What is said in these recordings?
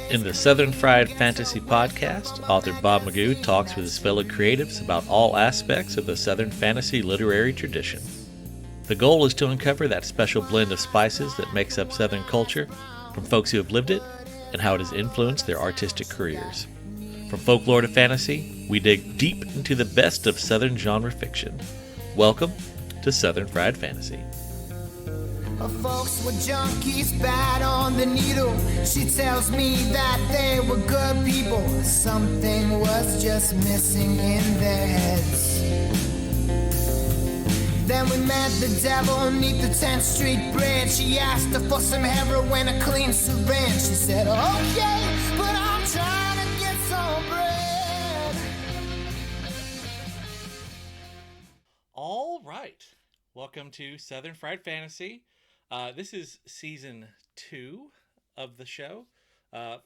In the Southern Fried Fantasy Podcast, author Bob Magoo talks with his fellow creatives about all aspects of the Southern fantasy literary tradition. The goal is to uncover that special blend of spices that makes up Southern culture from folks who have lived it and how it has influenced their artistic careers. From folklore to fantasy, we dig deep into the best of Southern genre fiction. Welcome to Southern Fried Fantasy. Her folks were junkies, bad on the needle. She tells me that they were good people. Something was just missing in their heads. Then we met the devil neath the 10th Street Bridge. She asked her for some heroin, a clean syringe. She said, okay, but I'm trying to get some bread. All right. Welcome to Southern Fried Fantasy. This is season 2 of the show.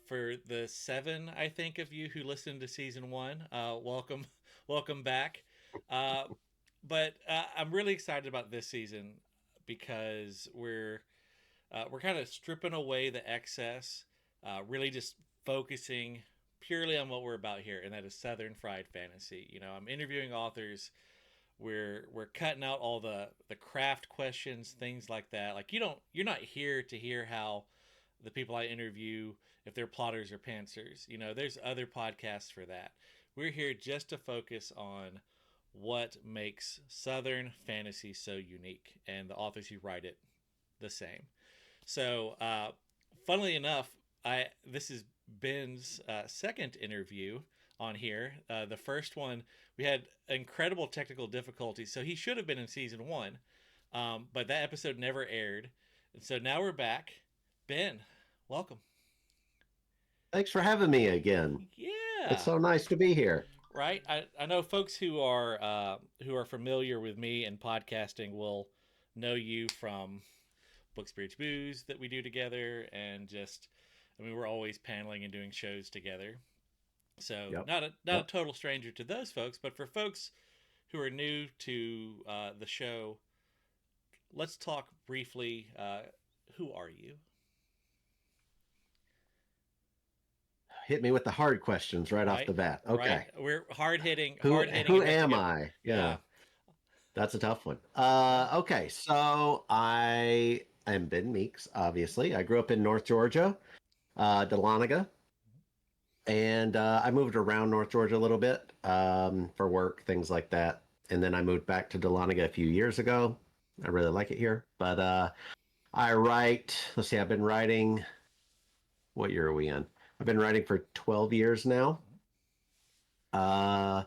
For the 7, I think, of you who listened to season 1, welcome back. But I'm really excited about this season because we're kind of stripping away the excess, really just focusing purely on what we're about here, and that is Southern Fried Fantasy. You know, I'm interviewing authors. We're cutting out all the craft questions, things like that. Like you're not here to hear how the people I interview, if they're plotters or pantsers. You know, there's other podcasts for that. We're here just to focus on what makes Southern fantasy so unique and the authors who write it the same. So, funnily enough, this is Ben's second interview on here. The first one, we had incredible technical difficulties, so he should have been in season 1, but that episode never aired. And so now we're back. Ben, welcome. Thanks for having me again. Yeah. It's so nice to be here. Right. I know folks who are familiar with me and podcasting will know you from Book Spirits Booze that we do together, and we're always paneling and doing shows together. So Yep. not a total stranger to those folks, but for folks who are new to the show, let's talk briefly. Who are you? Hit me with the hard questions right off the bat. Okay. Right. We're hard hitting. Who am I? Yeah. That's a tough one. Okay. So I am Ben Meeks, obviously. I grew up in North Georgia, Dahlonega. And I moved around North Georgia a little bit for work, things like that. And then I moved back to Dahlonega a few years ago. I really like it here. But I write, let's see, I've been writing, what year are we in? I've been writing for 12 years now. I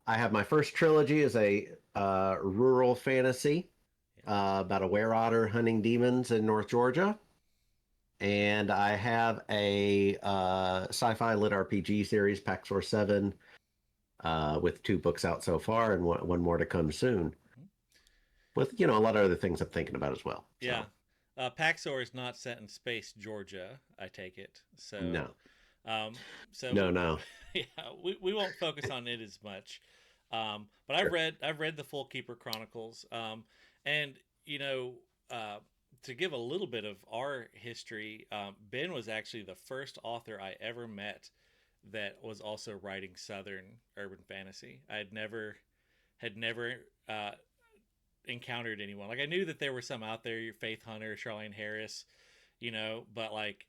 have my first trilogy is a rural fantasy about a were-otter hunting demons in North Georgia. And I have a sci-fi lit RPG series, Paxor 7, with 2 books out so far and one more to come soon. With, a lot of other things I'm thinking about as well. Yeah. So. Paxor is not set in space, Georgia, I take it. So no. No. Yeah, we won't focus on it as much. But Sure. I've read the full Keep Chronicles. And to give a little bit of our history, Ben was actually the first author I ever met that was also writing Southern urban fantasy. I had never encountered anyone. Like, I knew that there were some out there, your Faith Hunter, Charlene Harris, but like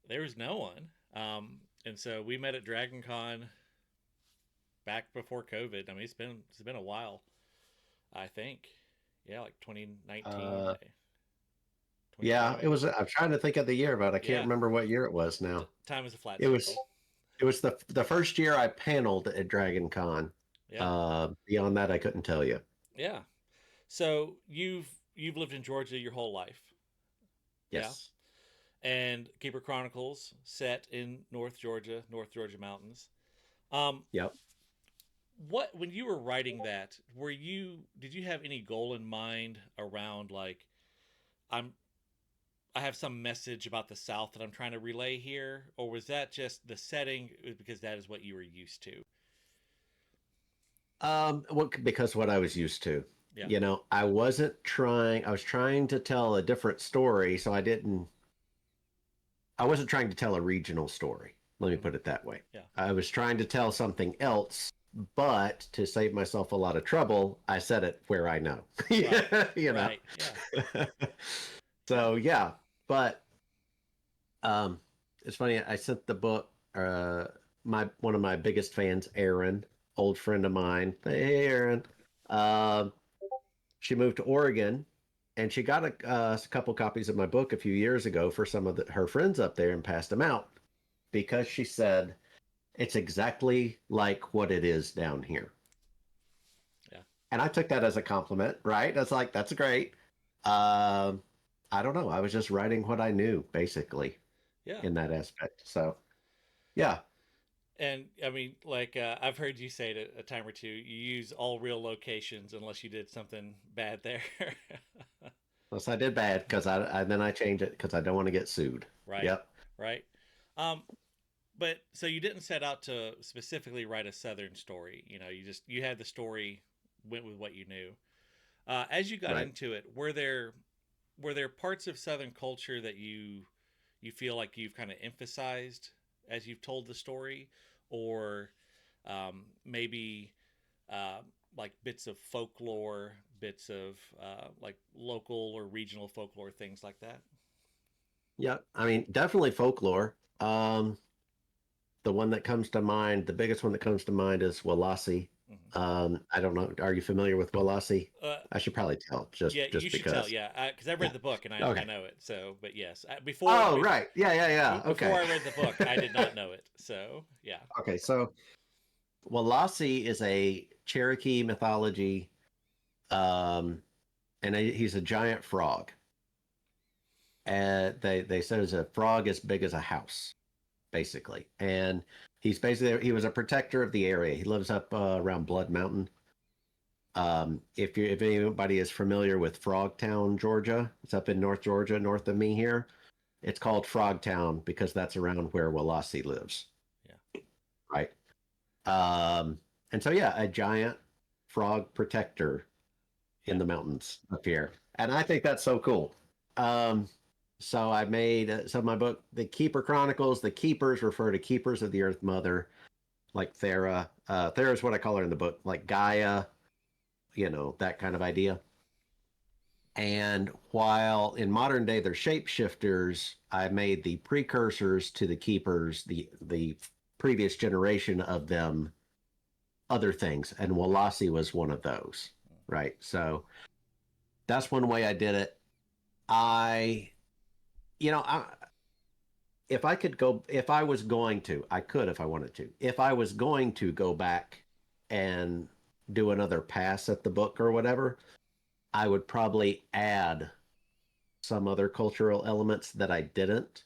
there was no one. And so we met at Dragon Con back before COVID. I mean, it's been a while, I think. Yeah, like 2019. Yeah, it was. I'm trying to think of the year, but I can't remember what year it was now. Time is a flat circle. circle. It was the first year I paneled at Dragon Con. Yeah. Beyond that, I couldn't tell you. Yeah. So you've lived in Georgia your whole life. Yes. Yeah. And Keeper Chronicles set in North Georgia mountains. Yep. When you were writing that, did you have any goal in mind around, like, I have some message about the South that I'm trying to relay here, or was that just the setting because that is what you were used to? Because what I was used to. Yeah. I was trying to tell a different story, so I didn't I wasn't trying to tell a regional story. Let me Mhm. put it that way. Yeah. I was trying to tell something else, but to save myself a lot of trouble, I said it where I know. Right. you know. Right. Yeah. Yeah. So yeah, but um, it's funny. I sent the book. My one of my biggest fans, Erin, old friend of mine. Hey, Erin. Um, she moved to Oregon, and she got a couple copies of my book a few years ago for some of her friends up there, and passed them out because she said it's exactly like what it is down here. Yeah. And I took that as a compliment, right? That's like, that's great. Um, I don't know. I was just writing what I knew, basically, Yeah. in that aspect. So, yeah. And I mean, like I've heard you say it a time or two. You use all real locations unless you did something bad there. Unless I did bad, because then I change it because I don't want to get sued. Right. Yep. Right. Um, but so you didn't set out to specifically write a Southern story. You know, you had the story, went with what you knew. As you got Right. into it, were there parts of Southern culture that you feel like you've kind of emphasized as you've told the story, or maybe uh, like bits of folklore, bits of like local or regional folklore, things like that? Yep. I mean, definitely folklore. The one that comes to mind, the biggest one that comes to mind is Walasi. Hmm. I don't know. Are you familiar with Walasi? Uh, I should probably tell just yeah, you just should tell. because. Yeah, because I've Yeah. read the book and I Okay. know it. So, but yes, Oh, right. Yeah, yeah, yeah. before Okay. I read the book, I did not know it. So, yeah. Okay. So Walasi is a Cherokee mythology, um, and he's a giant frog. And they said it's a frog as big as a house, basically. And he was a protector of the area. He lives up around Blood Mountain. If anybody is familiar with Frogtown, Georgia, it's up in North Georgia, north of me here. It's called Frogtown because that's around where Walasi lives, Yeah. right? Um, and so yeah, a giant frog protector in Yeah. the mountains up here, and I think that's so cool. Um, so I made so my book, the Keeper Chronicles. The keepers refer to keepers of the Earth Mother, like Thera. Thera is what I call her in the book, like Gaia, that kind of idea. And while in modern day they're shapeshifters, I made the precursors to the keepers, the previous generation of them, other things, and Walasi was one of those, right? So that's one way I did it. I, you know, I, if I could go, if I was going to, I could if I wanted to. If I was going to go back and do another pass at the book or whatever, I would probably add some other cultural elements that I didn't,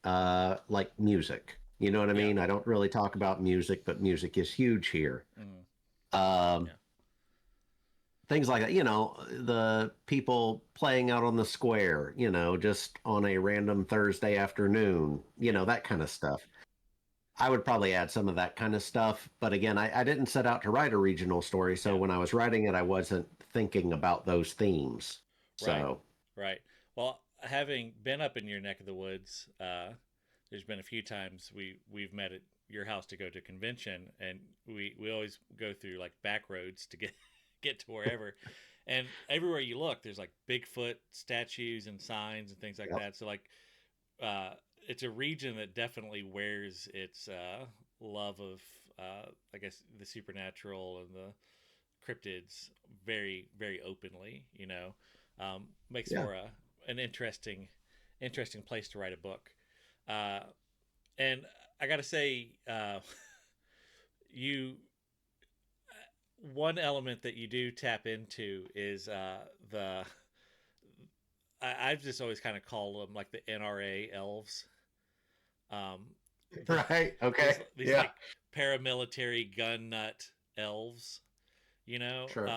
like music. You know what I Yeah. mean? I don't really talk about music, but music is huge here. Mm-hmm. Um, Yeah. Things like that, the people playing out on the square, just on a random Thursday afternoon, Yeah. that kind of stuff. I would probably add some of that kind of stuff. But again, I didn't set out to write a regional story. So Yeah. when I was writing it, I wasn't thinking about those themes. Right. So, Right. Well, having been up in your neck of the woods, there's been a few times we've met at your house to go to convention, and we always go through like back roads to get get to wherever. And everywhere you look, there's like Bigfoot statues and signs and things like yep. that. So like, uh, it's a region that definitely wears its love of, I guess, the supernatural and the cryptids very very openly. Makes Yeah. for an interesting place to write a book. Uh, and I got to say, you one element that you do tap into is the I've just always kind of called them like the NRA elves. Um, the, Right. these Okay. these Yeah. like paramilitary gun nut elves, Sure.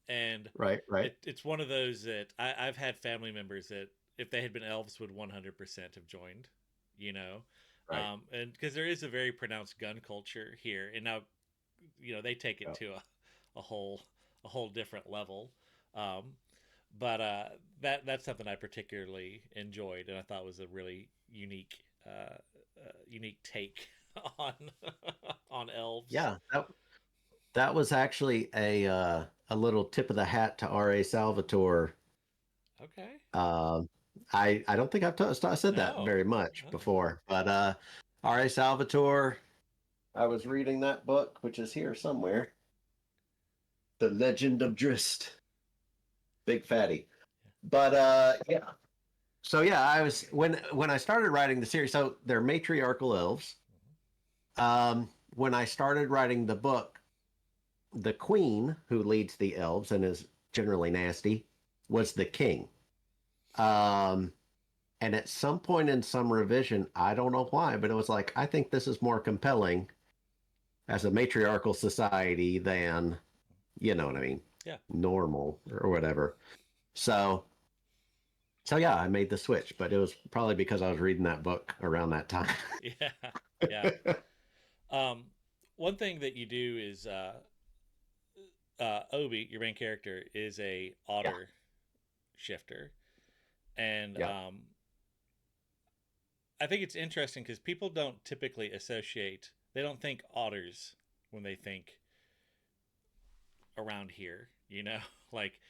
and Right. Right. it's one of those that I've had family members that if they had been elves would 100% have joined, you know, Right. and because there is a very pronounced gun culture here, and now they take it Yeah. to a whole a whole different level. Um, but that's something I particularly enjoyed, and I thought was a really unique take on on elves. Yeah, that was actually a little tip of the hat to R.A. Salvatore. Okay. Um, I don't think I said that No. very much Uh, before, but R.A. Salvatore. I was reading that book, which is here somewhere. The Legend of Drist, Big Fatty. But yeah. So yeah, I was when I started writing the series. So they're matriarchal elves. When I started writing the book, the queen who leads the elves and is generally nasty was the king. Um, and at some point in some revision, I don't know why, but it was like, I think this is more compelling as a matriarchal society than, you know what I mean, yeah. normal or whatever. So, so yeah, I made the switch, but it was probably because I was reading that book around that time. Yeah. Yeah. Um, one thing that you do is Obi, your main character, is a Yeah, otter shifter, and yeah, I think it's interesting because people don't typically associate. They don't think otters when they think around here. You know, like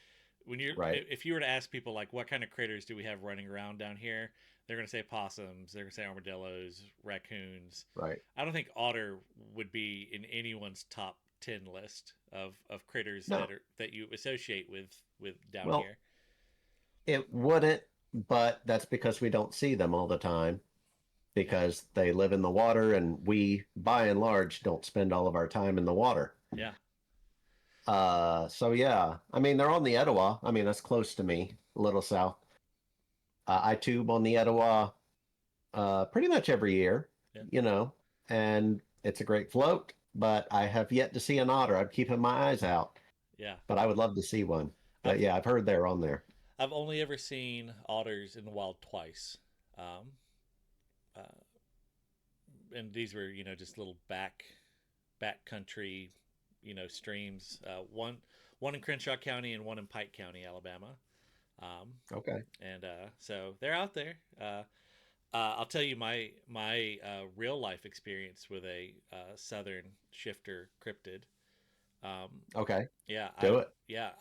when you're right. if you were to ask people like what kind of critters do we have running around down here, they're gonna say possums. They're gonna say armadillos, raccoons. Right. I don't think otter would be in anyone's top 10 list of critters No, that you associate with down well, here. it wouldn't, but that's because we don't see them all the time Yeah, because they live in the water and we, by and large, don't spend all of our time in the water. yeah, So yeah, I mean, they're on the Etowah. I mean, that's close to me, a little south. I tube on the Etowah pretty much every year, yeah, you know, and it's a great float, but I have yet to see an otter. I'm keeping my eyes out, yeah. but I would love to see one. But I've yeah, I've heard they're on there. I've only ever seen otters in the wild twice. Um, uh, and these were just little back country streams. One in Crenshaw County and one in Pike County, Alabama. Um, Okay. and so they're out there. I'll tell you my real life experience with a southern shifter cryptid. Um, Okay. yeah, Do it.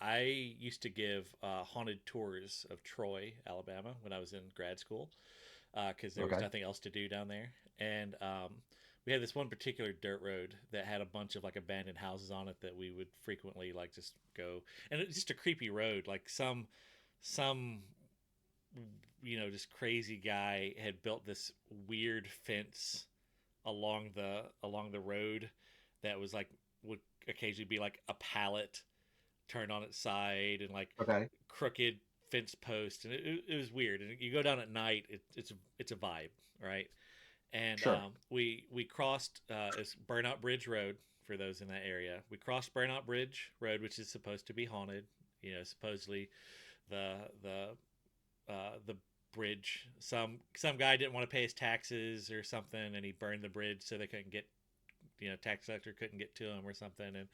I used to give haunted tours of Troy, Alabama, when I was in grad school, because there was Okay. nothing else to do down there. And we had this one particular dirt road that had a bunch of like abandoned houses on it that we would frequently like just go, and it's just a creepy road. Like some just crazy guy had built this weird fence along the road that was like would occasionally be like a pallet turned on its side and like Okay. crooked fence post, and it was weird. And you go down at night, it's a vibe, right? And Sure. we crossed it's Burnout Bridge Road for those in that area. We crossed Burnout Bridge Road, which is supposed to be haunted. Supposedly the the the bridge. Some guy didn't want to pay his taxes or something, and he burned the bridge so they couldn't get tax collector couldn't get to him or something. And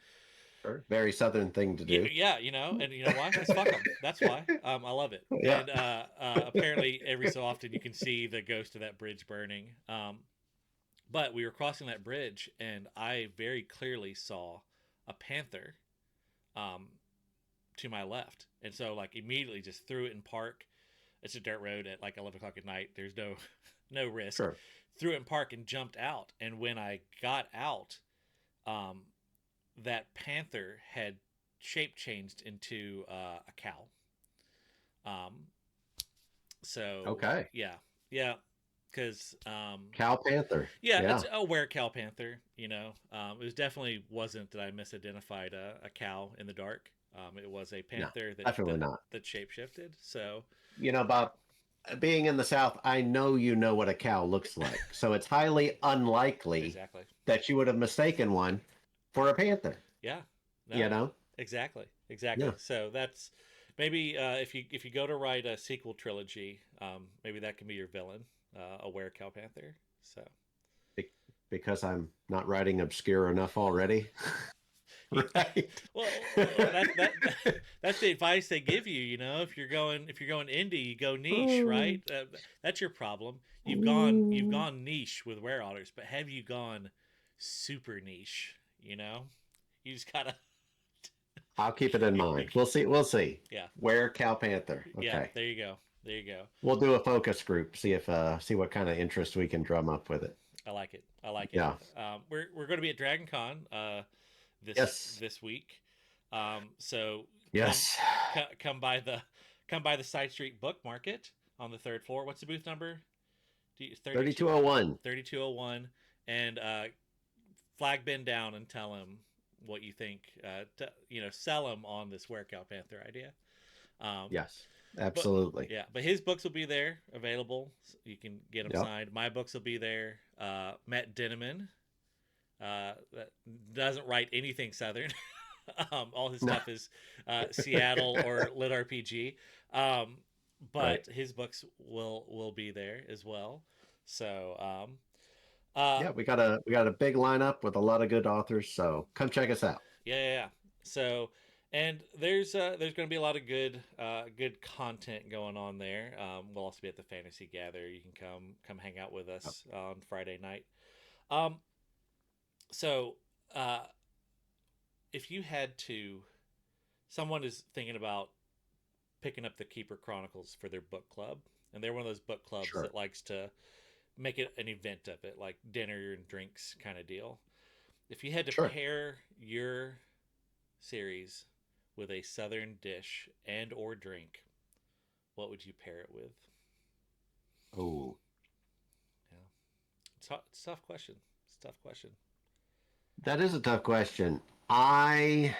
Sure. Very southern thing to do. yeah, and you know why? Because fuck them. That's why. I love it. Yeah. And apparently, every so often, you can see the ghost of that bridge burning. But we were crossing that bridge, and I very clearly saw a panther um, to my left, and so like immediately just threw it in park. It's a dirt road at like 11 o'clock at night. There's no no risk. Sure. Threw it in park and jumped out. And when I got out, um, that panther had shape changed into a cow. Um, so Okay. yeah, yeah, because Cow Panther. yeah, Yeah. it's a were cow panther. It was definitely wasn't that I misidentified a cow in the dark. It was a No, panther definitely not. that shape shifted. So Bob, being in the South, I know you know what a cow looks like. So it's highly unlikely exactly, that you would have mistaken one for a panther. yeah, You no, know? exactly. Yeah. So that's maybe if you go to write a sequel trilogy, maybe that can be your villain, a were cow panther. So Be- because I'm not writing obscure enough already. Right. Well, that's the advice they give you. You know, if you're going indie, you go niche, right? That's your problem. You've gone niche with were-otters, but have you gone super niche? You know, you just gotta. I'll keep it in mind. We'll see. We'll see. Yeah, Where Cow Panther. yeah. Okay. There you go. There you go. We'll do a focus group. See what kind of interest we can drum up with it. I like it. I like it. Yeah. We're going to be at Dragon Con Yes. this week. So Yes. come by the Side Street Book Market on the third floor. What's the booth number? 3201. 3201. And flag Ben down and tell him what you think. Sell him on this Were Cow Panther idea. Yes. Absolutely. But his books will be there available. So you can get them Yep. signed. My books will be there. Matt Dinneman that doesn't write anything Southern. All his stuff is Seattle or Lit RPG. But Right. his books will be there as well. So Yeah, we got a big lineup with a lot of good authors, so come check us out. yeah. So, and there's going to be a lot of good content going on there. We'll also be at the Fantasy Gather. You can come hang out with us on Friday night. So, if you had to, someone is thinking about picking up the Keeper Chronicles for their book club, and they're one of those book clubs Sure. that likes to make it an event of it, like dinner and drinks kind of deal. If you had to Sure. pair your series with a Southern dish and or drink, what would you pair it with? Oh, Yeah, it's a tough question. It's a tough question. that is a tough question. My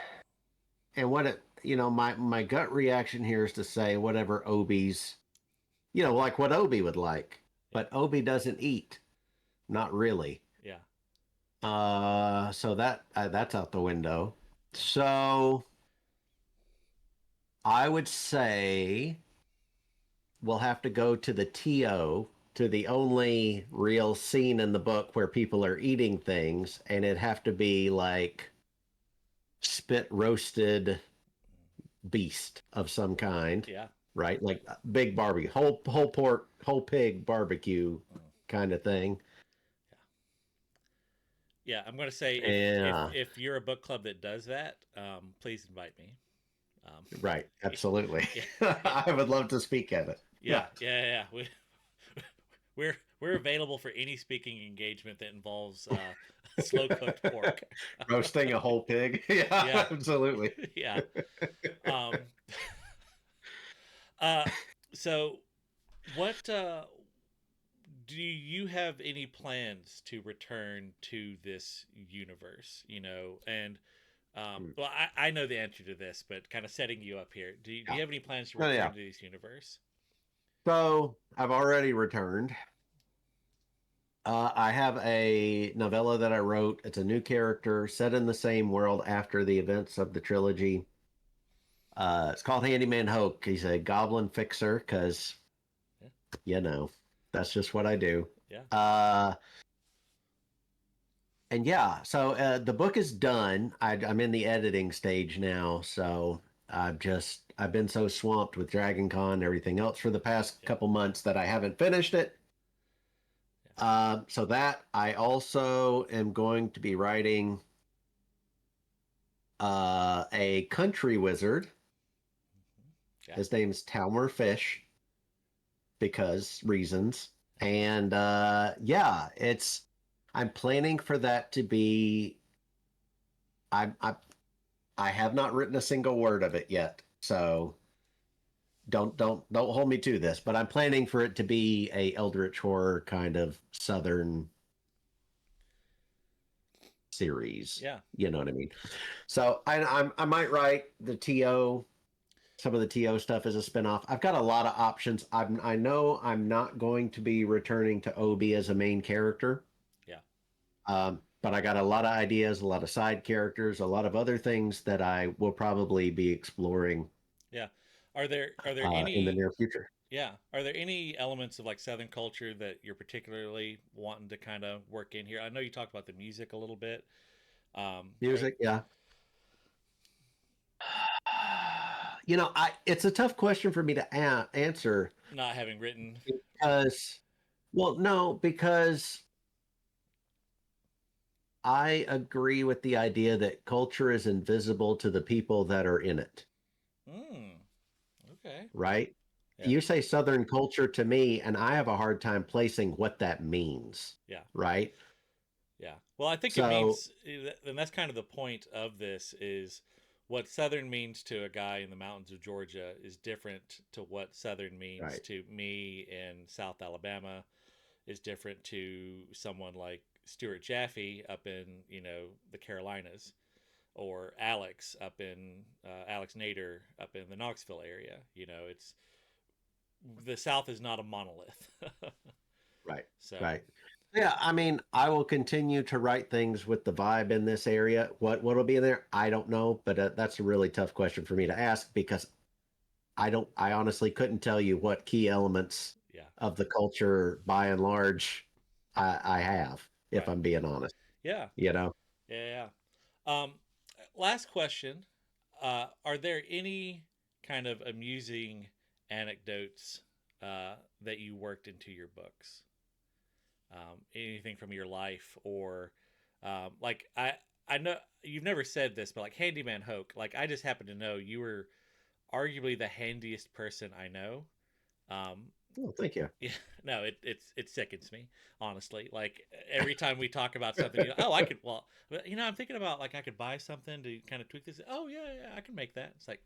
gut reaction here is to say whatever Obi's, like what Obi would like, but Obi doesn't eat, not really. Yeah, So that's out the window. So I would say we'll have to go to the TO, to the only real scene in the book where people are eating things, and it'd have to be like spit roasted beast of some kind, yeah, right? Like big barbecue, whole pork, whole pig barbecue kind of thing. yeah. I'm gonna say Yeah. if you're a book club that does that, please invite me. Right, absolutely. Yeah. I would love to speak at it. Yeah. We're available for any speaking engagement that involves slow cooked pork. Roasting a whole pig. Yeah, Yeah. absolutely. Yeah. Um, so what do you have any plans to return to this universe? And well, I know the answer to this, but kind of setting you up here. Do you have any plans to Oh, return yeah. to this universe? So I've already returned. I have a novella that I wrote. It's a new character set in the same world after the events of the trilogy. It's called Handyman Hoke. He's a goblin fixer because, that's just what I do. Yeah. And yeah, so the book is done. I'm in the editing stage now, so I've been so swamped with Dragon Con and everything else for the past couple months that I haven't finished it. So that I also am going to be writing a country wizard. Yeah. His name's Talmer Fish because reasons. And I'm planning for that to be. I have not written a single word of it yet, so don't hold me to this. But I'm planning for it to be a Eldritch horror kind of Southern series. Yeah. You know what I mean? So I might write the TO. Some of the TO stuff as a spinoff. I've got a lot of options. I know I'm not going to be returning to Obi as a main character. Yeah. But I got a lot of ideas, a lot of side characters, a lot of other things that I will probably be exploring. Yeah. Are there any in the near future? Yeah. Are there any elements of like Southern culture that you're particularly wanting to kind of work in here? I know you talked about the music a little bit. Music, yeah. it's a tough question for me to answer Not having written. because, well, no, because I agree with the idea that culture is invisible to the people that are in it, Hmm. Okay. right? Yeah. You say Southern culture to me, and I have a hard time placing what that means, Yeah. right? Yeah. Well, I think it So, means, and that's kind of the point of this is what Southern means to a guy in the mountains of Georgia is different to what Southern means right, to me in South Alabama, is different to someone like Stuart Jaffe up in, the Carolinas, or Alex Nader up in the Knoxville area. It's the South is not a monolith. right, So, right. Yeah, I mean, I will continue to write things with the vibe in this area. What'll be there, I don't know, but that's a really tough question for me to ask because I honestly couldn't tell you what key elements yeah. of the culture by and large I have, if Right. I'm being honest, Yeah. you know? Yeah. Yeah. Last question. Are there any kind of amusing anecdotes that you worked into your books? Anything from your life, or like I know you've never said this, but like Handyman Hoke, like I just happen to know you were arguably the handiest person I know. Um, Oh, thank you. yeah, no, it sickens me, honestly. Like every time we talk about something, oh, I could. Well, I'm thinking about like I could buy something to kind of tweak this. Oh yeah, yeah, I can make that. It's like,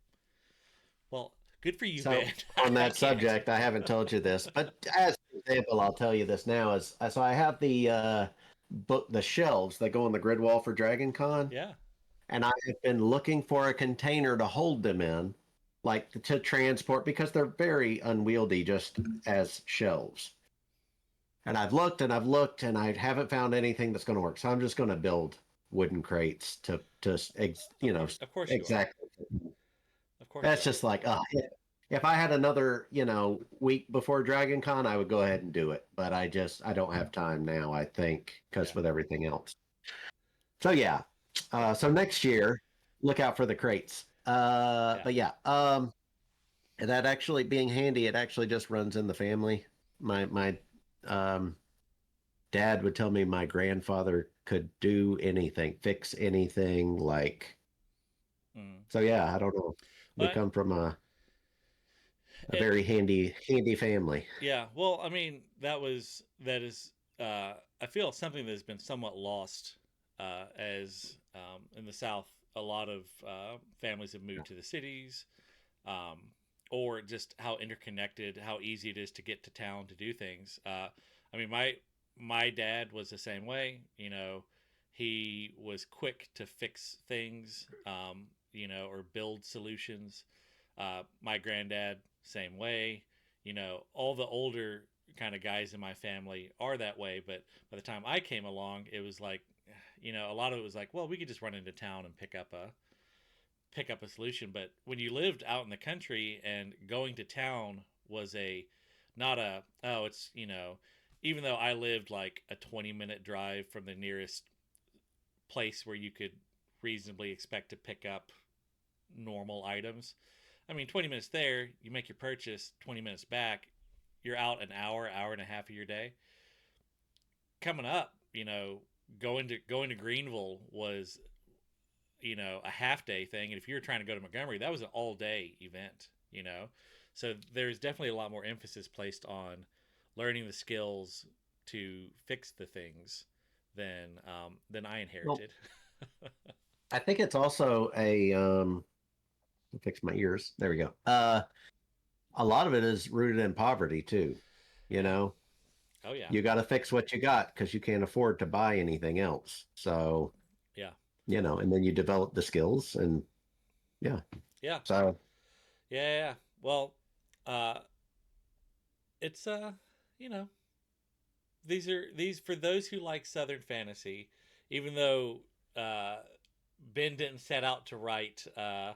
well, good for you, So Ben. on I that can't. subject, I haven't told you this, but as an example, I'll tell you this now is so I have the book, the shelves that go on the grid wall for Dragon Con. Yeah. And I have been looking for a container to hold them in, like to transport, because they're very unwieldy just as shelves. And I've looked and I haven't found anything that's going to work. So I'm just going to build wooden crates Of course, of course you are. exactly. Of course you That's are. just like, if I had another, week before Dragon Con, I would go ahead and do it. But I don't have time now, I think, because Yeah. with everything else. So yeah. So next year, look out for the crates. Yeah. But yeah, that actually being handy, it actually just runs in the family. My um, dad would tell me my grandfather could do anything, fix anything. Like, Mm. so yeah, I don't know. We But come from a it, very handy family. yeah. Well, I mean, that is. I feel something that has been somewhat lost as in the South. A lot of families have moved to the cities, um, or just how interconnected, how easy it is to get to town to do things. I mean, my dad was the same way. He was quick to fix things, or build solutions. My granddad, same way. All the older kind of guys in my family are that way. But by the time I came along, it was like, a lot of it was like, well, we could just run into town and pick up a solution. But when you lived out in the country and going to town was not a, oh, it's, even though I lived like a 20-minute drive from the nearest place where you could reasonably expect to pick up normal items. I mean, 20 minutes there, you make your purchase, 20 minutes back, you're out an hour and a half of your day. Coming up, going to Greenville was a half day thing, and if you were trying to go to Montgomery, that was an all day event. So there's definitely a lot more emphasis placed on learning the skills to fix the things than I Well, inherited. I think it's also fix my ears. There we go. A lot of it is rooted in poverty too. You Yeah. know, Oh yeah. you got to fix what you got because you can't afford to buy anything else. So, Yeah. and then you develop the skills and yeah. Yeah. So, Yeah. Yeah. Well, uh, it's you know, these for those who like Southern fantasy, even though uh, Ben didn't set out to write a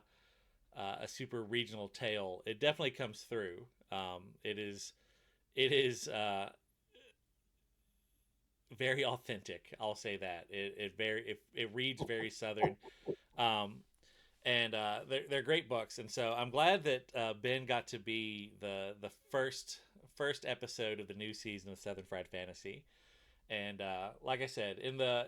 super regional tale, it definitely comes through. It is very authentic. I'll say that it reads very Southern. Um, and they're great books. And so I'm glad that Ben got to be the first episode of the new season of Southern Fried Fantasy. And like I said, in the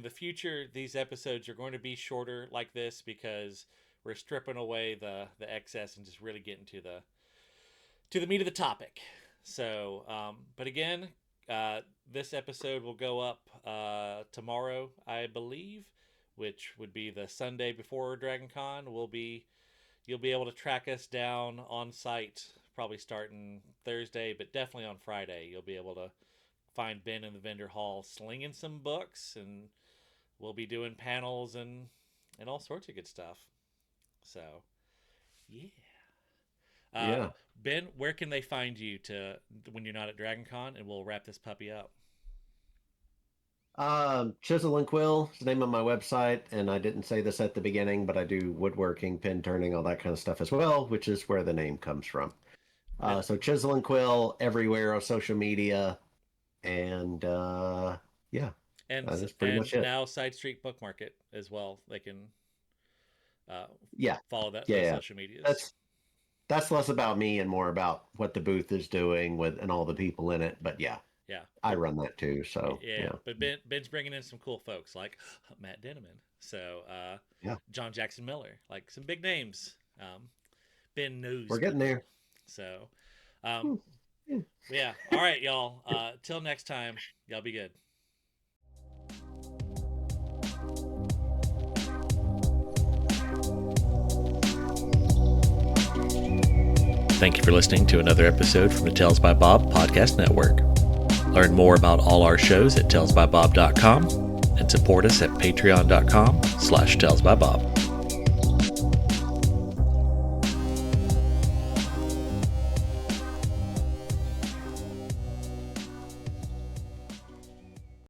future, these episodes are going to be shorter like this because we're stripping away the excess and just really getting to the meat of the topic. So, but again, this episode will go up tomorrow, I believe, which would be the Sunday before Dragon Con. You'll be able to track us down on site, probably starting Thursday, but definitely on Friday. You'll be able to find Ben in the vendor hall slinging some books, and we'll be doing panels and all sorts of good stuff. So, yeah. Yeah. Ben, where can they find you when you're not at Dragon Con? And we'll wrap this puppy up. Chisel and Quill is the name of my website, and I didn't say this at the beginning, but I do woodworking, pin turning, all that kind of stuff as well, which is where the name comes from. So Chisel and Quill everywhere on social media, and yeah, and that's pretty much it. Now Side Street Book Market as well. They can follow those social medias. That's less about me and more about what the booth is doing and all the people in it. But yeah, I run that too. So yeah. But Ben's bringing in some cool folks like Matt Denneman. So John Jackson Miller, like some big names. Ben knows we're getting there. So yeah. All right, y'all. Till next time, y'all be good. Thank you for listening to another episode from the Tales by Bob podcast network. Learn more about all our shows at talesbybob.com and support us at patreon.com/talesbybob.